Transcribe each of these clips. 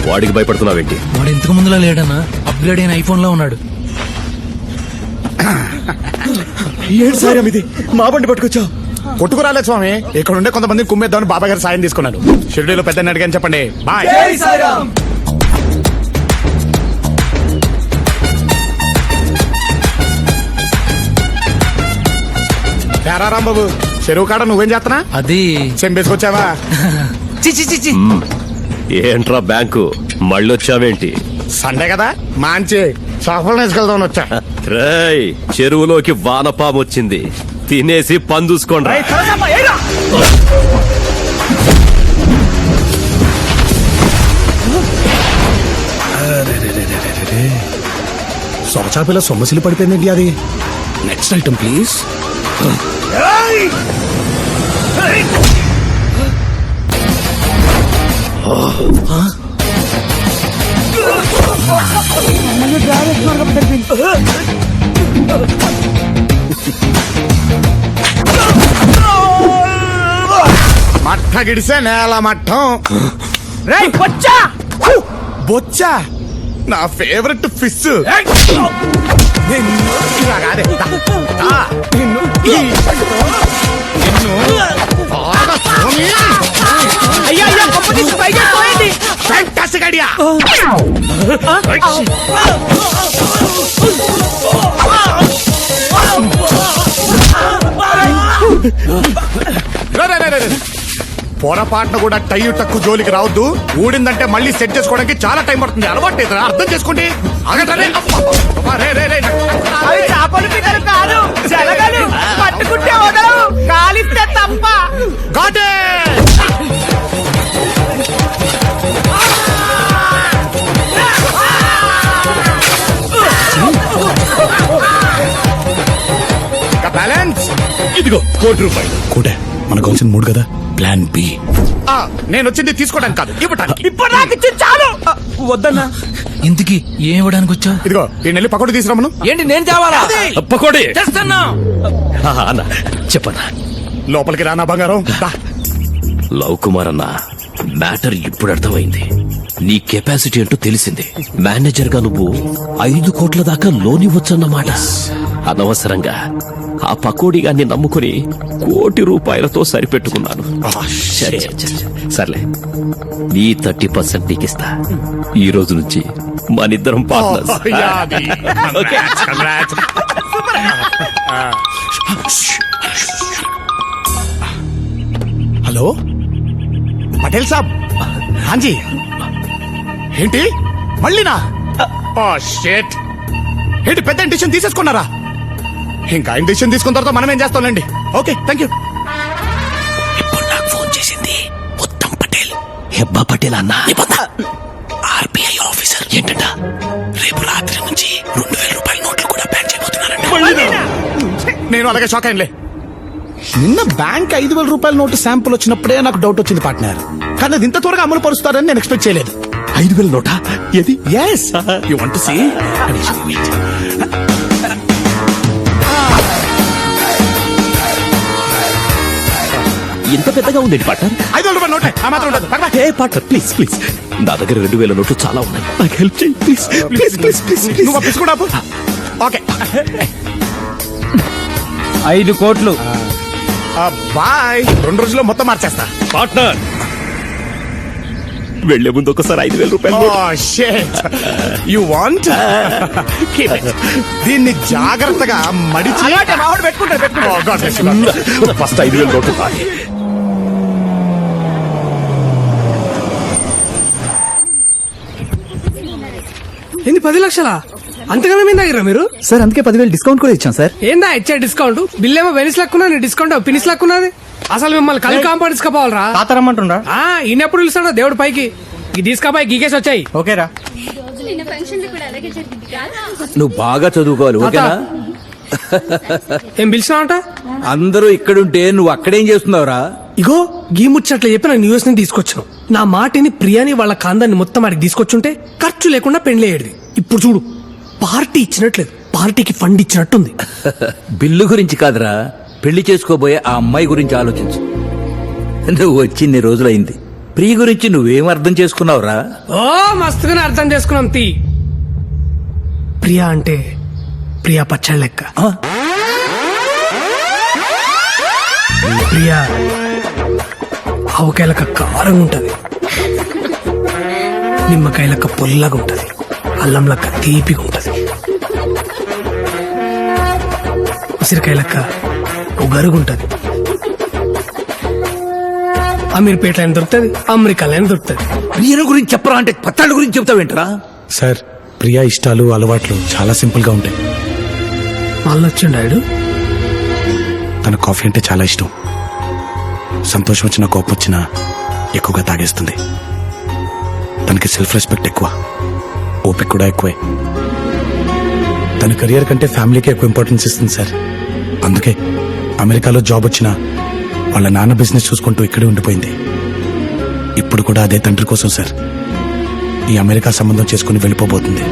వాడికి భయపడుతున్నావేంటి? వాడు ఇంతకు ముందులా లేడన్నా, అప్గ్రేడ్ అయిన ఐఫోన్ లో ఉన్నాడు. ఏంటి సాయం ఇది? మా బండి పట్టుకొచ్చావు? కొట్టుకురాలేదు స్వామి, ఇక్కడ ఉండే కొంతమంది కుమ్మేద్దామని బాబా గారు సాయం తీసుకున్నాను. షిరిడీలో పెద్ద అడిగాని చెప్పండి. బాయ్. రాంబాబు, చెరువు కాడ నువ్వేం చేస్తున్నా? అది చెంపేసుకొచ్చావా? చి ఏంట్రా బ్యాంకు మళ్ళొచ్చావేంటి? సండే కదా, మంచి సఫలం వేసుకెళ్దామని వచ్చా. రేయ్, చెరువులోకి వానపాము వచ్చింది, తినేసి పందూసుకోండి. సొరచాపిల సొమ్మసిలి పడిపోయిందండి. అది నెక్స్ట్ ఐటమ్ ప్లీజ్. మట్ట గిడిసే నేల మట్టం. బొచ్చా నా ఫేవరెట్ ఫిష్. Fantastic idea. పొరపాటున కూడా టై టక్కు జోలికి రావద్దు. ఊడిందంటే మళ్ళీ సెట్ చేసుకోవడానికి చాలా టైం పడుతుంది. అలవాటు అవుతుంది, అర్థం చేసుకోండి. బ్యాలెన్స్ ఇదిగో ₹1 కోటే. మనకు వచ్చిన 3 కదా. Plan B. నేను వచ్చింది తీసుకోవడానికి కాదు, ఇవ్వడానికి. చాలు వద్దన్నా. ఇంతకీ ఏం ఇవ్వడానికి వచ్చావు? ఇదిగో ఈ నెల్లి పకోడీ తీసుకురామను. ఏంటి నేను తేవాలా? పకోడీ చేస్తున్నా. చెప్పన్నా. లోపలికి రానా బంగారం. లవ్ కుమార్ అన్న, మ్యాటర్ ఇప్పుడు అర్థమైంది. నీ కెపాసిటీ అంటూ తెలిసింది. మేనేజర్ గా నువ్వు 5 కోట్ల దాకా లోన్ ఇవ్వచ్చన్నమాట. అనవసరంగా ఆ పకోడీగాన్ని నమ్ముకుని ₹1 కోటి సరిపెట్టుకున్నాను. సర్లే, నీ 30% నీకిస్తా. ఈ రోజు నుంచి మనిద్దరం పార్ట్నర్స్. హలో పటేల్ సాబ్. హాంజీ. ఏంటి మళ్ళీనా? ఏంటి పెద్ద డిసిషన్ తీసేసుకున్నారా? ఇంకా ఆయన డిసిషన్ తీసుకున్న తర్వాత మనం ఏం చేస్తాంలేండి. Okay, thank you. ఇప్పుడు నాకు ఫోన్ చేసింది ఉత్తమ్ పటేల్. హెబ్బా పటేల్ అన్న, ఆర్బీఐ ఆఫీసర్. ఏంటంట, రేపు రాత్రి నుంచి ₹2000 నోట్లు కూడా బ్యాన్ చేయబోతున్నారంట. నేను అలాగే షాక్ అయ్యలే. నిన్న బ్యాంక్ ₹5,000 నోటు శాంపుల్ వచ్చినప్పుడే నాకు డౌట్ వచ్చింది పార్ట్నర్. కానీ అది ఇంత త్వరగా అమలు పరుస్తారని నేను ఎక్స్పెక్ట్ చేయలేదు. 5,000 నోటా? ఏది? Yes. You want to see? ఇంత పెద్దగా ఉంది పార్ట్నర్. ₹5,000 నోటే. ఆ మాత్రం ఉండదు. ఏ పార్ట్నర్, ప్లీజ్ ప్లీజ్, నా దగ్గర 2,000 నోట్లు చాలా ఉన్నాయి. నాకు హెల్ప్ చేయి ప్లీజ్ ప్లీజ్ ప్లీజ్ ప్లీజ్. నువ్వు తీసుకున్నా. ఓకే, 5 కోట్లు. బాయ్. 2 రోజుల్లో మొత్తం మార్చేస్తా. పార్ట్నర్, వెళ్లే ముందు ఒకసారి ₹5,000. You want? దీన్ని జాగ్రత్తగా మడిచి ఫస్ట్ 5,000 నోట్లు. ఏంది 10 లక్షలా? అంతగా మేము దగ్గర మీరు సార్ అందుకే 10,000 డిస్కౌంట్ కూడా ఇచ్చాం సార్. ఏందా ఇచ్చే డిస్కౌంట్? బిల్ ఏమో వెనిస్ లక్కున్నా, డిస్కౌంట్ పినిస్ లక్కున్నది. అసలు మిమ్మల్ని కలి కాంపౌండ్ తీసుకుపోవాలరా? తాతరమ్మంటుండ్రా? ఈయనెప్పుడు పిలుస్తాడో దేవుడు పైకి. ఈ తీసుకపోయి గీకేసి వచ్చాయి. ఓకేరా, నువ్వు బాగా చదువుకోవాలి. ఓకేనా? ఏం పిలిచినావంట? అందరూ ఇక్కడుంటే నువ్వు అక్కడేం చేస్తున్నావురా? ఇగో గీ ముచ్చట్లు చెప్పి నేను యూఎస్ ని తీసుకొచ్చాను. నా మాటిని ప్రియాని వాళ్ళ కాందాన్ని మొత్తం వాడికి తీసుకొచ్చుంటే ఖర్చు లేకుండా పెండ్లేయడిది. ఇప్పుడు చూడు, పార్టీ ఇచ్చినట్లేదు, పార్టీకి ఫండ్ ఇచ్చినట్టుంది. బిల్లు గురించి కాదురా, పెళ్లి చేసుకోబోయే ఆ అమ్మాయి గురించి ఆలోచించు. నువ్వు వచ్చి 2 రోజులైంది, ప్రియ గురించి నువ్వేం అర్థం చేసుకున్నావురా? ఓ మస్తుగానే అర్థం చేసుకున్నాం తీ. ప్రియా అంటే ప్రియా పచ్చడి లెక్క. ఆ? ప్రియా ఆవకాయ లెక్క కారంగా ఉంటది, నిమ్మకాయ లెక్క పొల్లగా ఉంటది, అల్లం లెక్క తీపిగా ఉంటది, ఉసిరికాయ లెక్క ఉగరుగుంటది. అమీర్పేటలో దొరుకుతుంది, అమెరికాలో దొరుకుతుంది. ప్రియను గురించి చెప్పరా అంటే పత్తాళ్ళ గురించి చెప్తావేంటరా? సార్ ప్రియా ఇష్టాలు అలవాట్లు చాలా సింపుల్ గా ఉంటాయి. మళ్ళీ వచ్చిండాడు. తన కాఫీ అంటే చాలా ఇష్టం. సంతోషం వచ్చినా కోపం వచ్చినా ఎక్కువగా తాగేస్తుంది. తనకి సెల్ఫ్ రెస్పెక్ట్ ఎక్కువ, ఓపిక కూడా ఎక్కువే. తన కెరియర్ కంటే ఫ్యామిలీకి ఎక్కువ ఇంపార్టెన్స్ ఇస్తుంది సార్. అందుకే అమెరికాలో జాబ్ వచ్చినా వాళ్ళ నాన్న బిజినెస్ చూసుకుంటూ ఇక్కడే ఉండిపోయింది. ఇప్పుడు కూడా అదే తండ్రి కోసం సార్ ఈ అమెరికా సంబంధం చేసుకుని వెళ్ళిపోబోతుంది.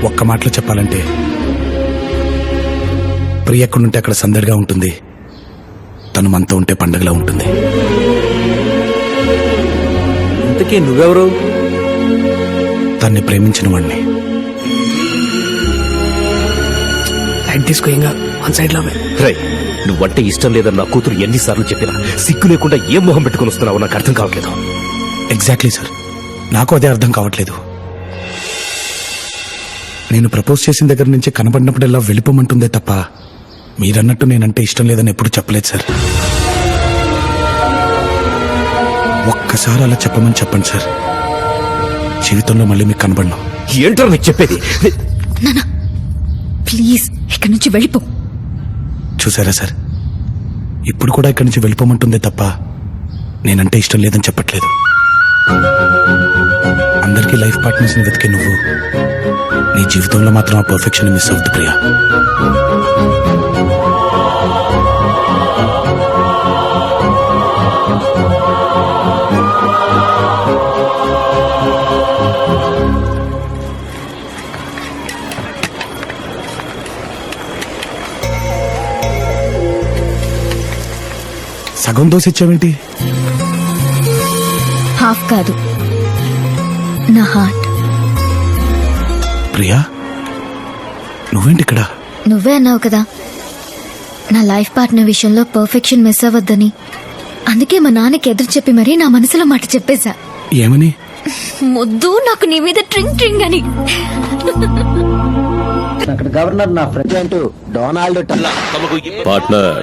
ఒక్క మాటలో చెప్పాలంటే ప్రియ ఎక్కడుంటే అక్కడ సందడిగా ఉంటుంది, తను మనతో ఉంటే పండగలా ఉంటుంది. ఇంతకీ నువ్వెవరు? తన్ని ప్రేమించిన వాడిని. లైట్ తీసుకో, ఇంకా వన్ సైడ్ లో రై, నువ్వంటే ఇష్టం లేదని నా కూతురు ఎన్నిసార్లు చెప్పినా సిగ్గు లేకుండా ఏం మొహం పెట్టుకుని వస్తున్నావో నాకు అర్థం కావట్లేదు. ఎగ్జాక్ట్లీ సార్, నాకు అదే అర్థం కావట్లేదు. నేను ప్రపోజ్ చేసిన దగ్గర నుంచి కనబడినప్పుడల్లా వెళ్ళిపోమంటుందే తప్ప మీరన్నట్టు నేనంటే ఇష్టం లేదని ఎప్పుడు చెప్పలేదు సార్. ఒక్కసారి అలా చెప్పమని చెప్పండి సార్, జీవితంలో మళ్ళీ మీకు కనబడను. ఏంటో నీకు చెప్పేది? ప్లీజ్ ఇక్కడి నుంచి వెళ్ళిపో. చూసారా సార్, ఇప్పుడు కూడా ఇక్కడి నుంచి వెళ్ళిపోమంటుందే తప్ప నేనంటే ఇష్టం లేదని చెప్పట్లేదు. అందరికీ లైఫ్ పార్ట్నర్స్ ని వెతికే నువ్వు నీ జీవితంలో మాత్రం ఆ పర్ఫెక్షన్ మిస్ అవుతుంది ప్రియా. సగం దోశ ఇచ్చావేంటి? హాఫ్ కాదు, నా హార్ట్. ప్రియా, నువ్వేంటి ఇక్కడ? నువ్వే అన్నావు కదా నా లైఫ్ పార్ట్నర్ విషయంలో పర్ఫెక్షన్ మిస్ అవ్వద్దని. అందుకే మా నాన్నకి ఎదురు చెప్పి మరీ నా మనసులో మాట చెప్పేశా. ఏమని? ముద్దు నాకు నీ మీద ట్రింగ్ ట్రింగ్ అని. అక్కడ గవర్నర్ నా ప్రెసిడెంట్ డొనాల్డ్ ట్రంప్. పార్ట్నర్,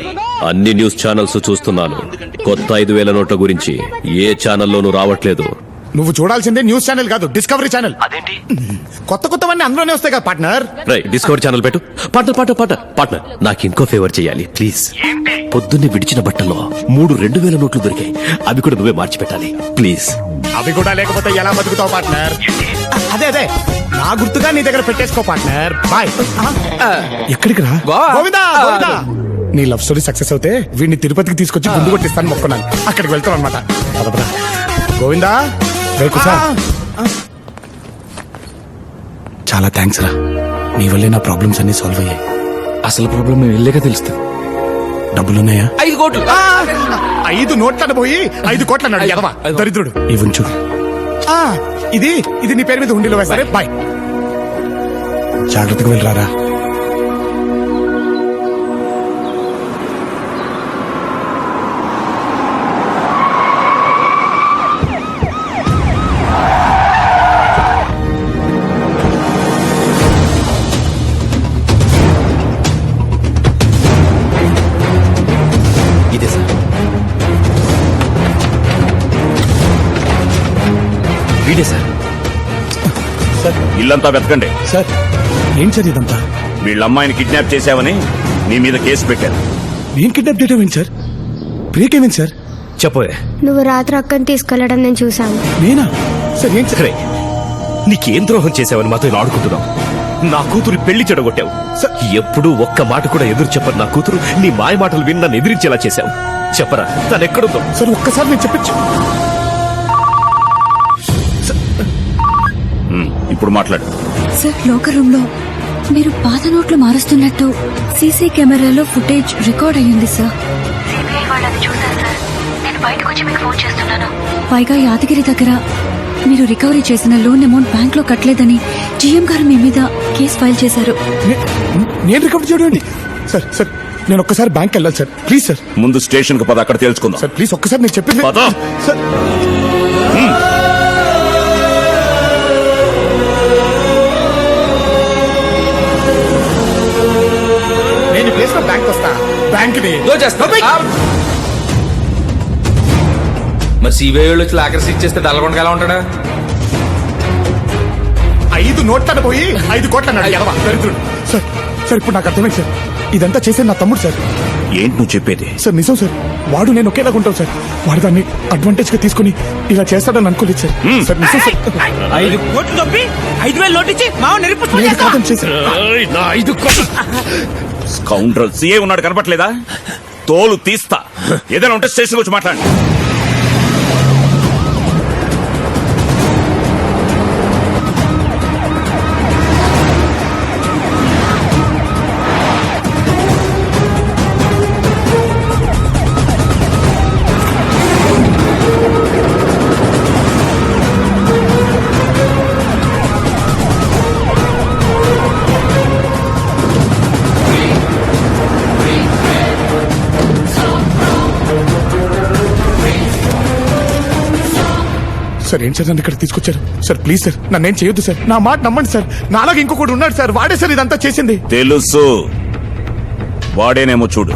అన్ని న్యూస్ ఛానల్స్ చూస్తున్నాను. కొత్త 5,000 నోట్ల గురించి ఏ ఛానల్లోనూ రావట్లేదు. నువ్వు చూడాల్సిందే న్యూస్ ఛానల్ కాదు, డిస్కవరీ ఛానల్. అదేంటి? కొత్త కొత్తవన్నీ అందులోనే వస్తాయి కదా పార్ట్నర్. రై, డిస్కవరీ ఛానల్ పెట్టు. పార్ట్నర్, నాకు ఇంకో ఫేవర్ చేయాలి ప్లీజ్. పొద్దున్నే విడిచిన బట్టల్లో 3 2,000 నోట్లు దొరికాయి. అవి కూడా నువ్వే మార్చి పెట్టాలి ప్లీజ్. అవి కూడా లేకపోతే ఎలా బతుకుతావు పార్ట్నర్? అదే నా గుర్తుగా నీ దగ్గర పెట్టేసుకో పార్ట్నర్. బాయ్. ఎక్కడికి రా? గోవిందా, గోవిందా. నీ లవ్ స్టోరీ సక్సెస్ అవుతే వీడిని తిరుపతికి తీసుకొచ్చి గుండు కొట్టిస్తాను మొక్కున్నాను. అక్కడికి వెళ్తాం అనమాట. గోవిందా, రేపు సార్. చాలా థ్యాంక్స్ రా, నీ వల్లే నా ప్రాబ్లమ్స్ అన్ని సాల్వ్ అయ్యాయి. అసలు ప్రాబ్లం వెళ్ళాక తెలుస్తుంది. డబ్బులున్నాయా? 5 కోట్లు. 5 నోట్లను పోయి 5 కోట్ల అన్నాడు ఎదవా దరిద్రుడు. ఇవ్వంచు. ఇది నీ పేరు మీద హుండీలో వేస్తారే. బాయ్. జాగ్రత్తగా వెళ్ళరారా. ఇదే సార్, వీడే సార్. ఇల్లంతా వెతకండి. సార్ ఏం సార్ ఇదంతా? వీళ్ళ అమ్మాయిని కిడ్నాప్ చేశావని నీ మీద కేసు పెట్టారు. నేను కిడ్నాప్ చేయడం ఏంటి సార్? ప్రియకేమేంటి సార్? చెప్పోయే. నువ్వు రాత్రి అక్కని తీసుకెళ్లడం నేను చూశాను. నేనా సార్? ఏం సార్? రే, నీకేం ద్రోహం చేసావని మాతో ఇలా ఆడుకుంటున్నావు? నా కూతురు పెళ్లి చెడగొట్టావు. ఎప్పుడూ ఒక్క మాట కూడా ఎదురు చెప్పరు నా కూతురు. నీ మాయ మాటలు విని నన్ను ఎదిరించేలా చేశావు. చెప్పరా, తను ఎక్కడుందో? సార్ ఒక్కసారి నేను చెప్పచ్చు. ఇప్పుడు మాట్లాడు. సార్ లోకర్ రూమ్ లో మీరు పాత నోట్లు మారుస్తున్నట్టు సీసీ కెమెరాలో ఫుటేజ్ రికార్డ్ అయ్యింది సార్. పైగా యాదగిరి దగ్గర మీరు రికవరీ చేసిన లోన్ అమౌంట్ బ్యాంక్ లో కట్టలేదని జీఎం గారు మీ మీద కేసు ఫైల్ చేశారు. నేను రికవర్ చేయడం సార్ సార్ నేను ఒక్కసారి బ్యాంక్ వెళ్ళాలి సార్ ప్లీజ్ సార్. ముందు స్టేషన్ కు పద, అక్కడ తెలుసుకుందాం. సార్ ప్లీజ్ ఒక్కసారి నేను చెప్పింది పద. సార్. నేను ప్లేస్ లో బ్యాంక్ వస్తా. బ్యాంక్ మరి సిబిఐ వాళ్ళు వచ్చి లాకర్స్ ఇచ్చేస్తే దళగొండగా ఎలా ఉంటాడా? 5 నోట్లను పోయి 5 కోట్ల అన్నాడు ఎడవ దరిద్రుడు. సార్ సార్ ఇప్పుడు నాకు అర్థమైంది సార్, ఇదంతా చేసేది నా తమ్ముడు సార్. ఏంటి నువ్వు చెప్పేది? సార్ నిజం సార్, వాడు నేను ఒకేలాగా ఉంటాం సార్. వాడు దాన్ని అడ్వాంటేజ్ గా తీసుకుని ఇలా చేస్తాడని అనుకోలేదు సార్. సార్ నిజం సార్. 5 కోట్లు తప్పి 5,000 నోటిచ్చి మావ నేను కాదని చేశాను. నా 5 కోట్లు. స్కౌండ్రల్ సీఏ ఉన్నాడు, కనపట్లేదా? తోలు తీస్తా. ఏదైనా ఉంటే స్టేషన్ వచ్చి మాట్లాడండి. సార్ ఏం సార్ నన్ను ఇక్కడ తీసుకొచ్చారు సార్? ప్లీజ్ సార్ నన్నేం చేయొద్దు సార్, నా మాట నమ్మండి సార్. నాలాగా ఇంకొకటి ఉన్నాడు సార్, వాడే సార్ ఇదంతా చేసింది. తెలుసు, వాడేనేమో చూడు.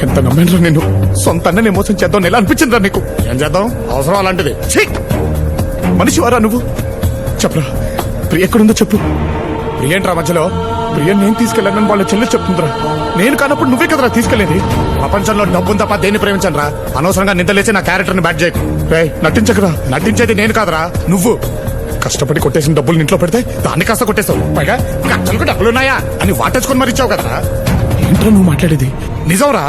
ఎంత నమ్మాను నేను, సొంత అన్ననే మోసం చేద్దాం ఎలా అనిపించిందిరా నీకు? ఏం చేద్దాం, అవసరం అలాంటిది. ఛీ! మనిషివారా నువ్వు? చెప్పరా ప్రియ ఎక్కడుందో చెప్పు. ప్రియంట్రా మధ్యలో? ప్రియ నేను తీసుకెళ్ళానని వాళ్ళ చెల్లి చెప్తుందిరా. నేను కానప్పుడు నువ్వే కదరా తీసుకెళ్లేది. ప్రపంచంలో డబ్బును తప్ప దేన్ని ప్రేమించనురా. అనవసరంగా నిద్రలేసి నా క్యారెక్టర్ ని బ్యాట్ చేయకు. నటించకరా, నటించేది నేను కాదురా నువ్వు. కష్టపడి కొట్టేసిన డబ్బులు ఇంట్లో పెడితే దాన్ని కాస్త కొట్టేశావు. పైగా ఖర్చులకు డబ్బులున్నాయా అని వాటేసుకొని మరి ఇచ్చావు కదరా. ఏంట్రా నువ్వు మాట్లాడేది? నిజంరా,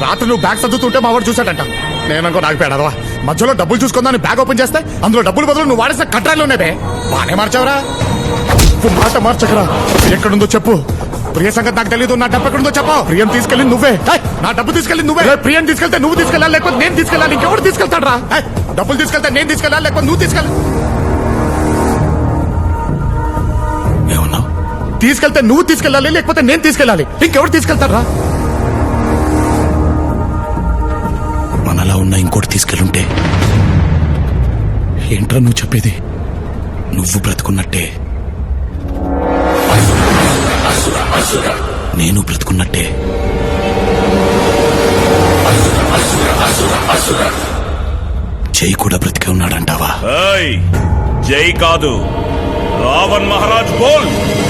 రాత్రి నువ్వు బ్యాగ్ సర్దుతుంటే మా వాడు చూశాడంట. నేననుకో నాకు పేడదవా. మధ్యలో డబ్బులు చూసుకుందాని బ్యాగ్ ఓపెన్ చేస్తే అందులో డబ్బులు బదులు నువ్వు వాడేసిన కట్రాలు ఉన్నావే. బానే మార్చావురా. మాట మార్చకరా. ఎక్కడుందో చెప్పు. ప్రియ సంగతి నాకు తెలీదు. నా డబ్బు ఎక్కడుందో చెప్పు. ప్రియం తీసుకెళ్ళి నువ్వే. నా డబ్బు తీసుకెళ్ళి నువ్వే. ప్రియం తీసుకెళ్తే నువ్వు తీసుకెళ్ళాలి, లేకపోతే నేను తీసుకెళ్ళాలి. ఇంకెవరు తీసుకెళ్తాడ్రా? డబ్బులు తీసుకెళ్తే నేను తీసుకెళ్ళాలి, లేకపోతే నువ్వు తీసుకెళ్ళాలి. ఏమన్నావు? తీసుకెళ్తే నువ్వు తీసుకెళ్ళాలి, లేకపోతే నేను తీసుకెళ్ళాలి. ఇంకెవరు తీసుకెళ్తాడ్రా? మనలా ఉన్న ఇంకోటి తీసుకెళ్ళుంటే ఏంట్రా నువ్వు చెప్పేది? నువ్వు బ్రతుకున్నట్టే నేను బ్రతుకున్నట్టే. జై కూడా బ్రతికే ఉన్నాడంటావా? జై కాదు, రావణ్ మహారాజ్ బోల్.